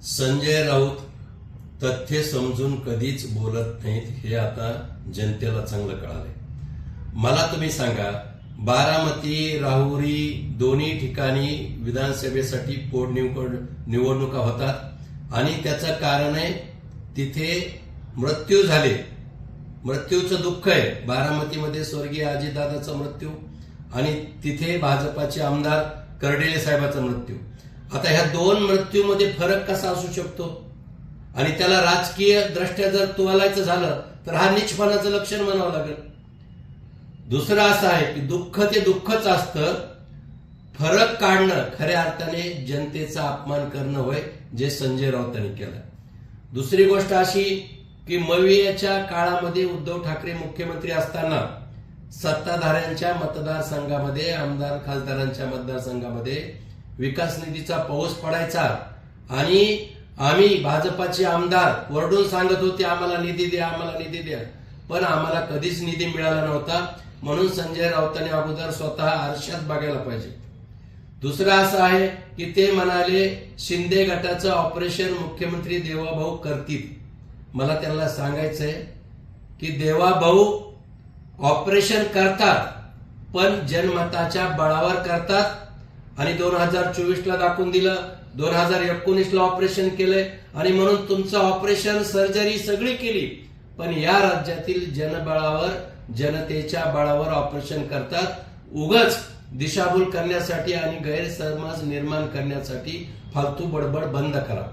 संजय राऊत तथ्य समजून कधीच बोलत नाहीत हे आता जनतेला चांगलं कळालंय। मला तुम्ही सांगा, बारामती राहुरी दोन्ही ठिकाणी विधानसभेसाठी निवडणुका होतात आणि त्याचं कारण आहे तिथे मृत्यू झाले, मृत्यूचं दुःख आहे। बारामतीमध्ये स्वर्गीय अजितदादाचा मृत्यू आणि तिथे भाजपाचे आमदार कर्डिले साहेबांचा मृत्यू। आता ह्या दोन मृत्यूमध्ये फरक कसा असू शकतो? आणि त्याला राजकीय दृष्ट्या जर तोलायचं झालं तर हा नीचपणाचं लक्षण म्हणावं लागेल। दुसरं असं आहे की दुःख ते दुःखच असतं, फरक काढणं खऱ्या अर्थाने जनतेचा अपमान करणं होय, जे संजय राऊतांनी केलं। दुसरी गोष्ट अशी की मवियाच्या काळामध्ये उद्धव ठाकरे मुख्यमंत्री असताना सत्ताधाऱ्यांच्या मतदारसंघामध्ये, आमदार खासदारांच्या मतदारसंघामध्ये विकास निधीचा पाऊस पडायचा आणि आम्ही भाजपाचे आमदार वरडून सांगत होते आम्हाला निधी द्या, आम्हाला निधी द्या, पण आम्हाला कधीच निधी मिळाला नव्हता। म्हणून संजय राऊतांनी अगोदर स्वतः आरशात बघायला पाहिजे। दुसरं असं आहे की ते म्हणाले शिंदे गटाचं ऑपरेशन मुख्यमंत्री देवाभाऊ करतील। मला त्यांना सांगायचंय की देवाभाऊ ऑपरेशन करतात, पण जनमताच्या बळावर करतात आणि 2024ला दाखवून दिलं, 2019ला ऑपरेशन केलंय आणि म्हणून तुमचं ऑपरेशन सर्जरी सगळी केली, पण या राज्यातील जनबळावर, जनतेच्या बळावर ऑपरेशन करतात। उगाच दिशाभूल करण्यासाठी आणि गैरसमज निर्माण करण्यासाठी फालतू बडबड बंद करा।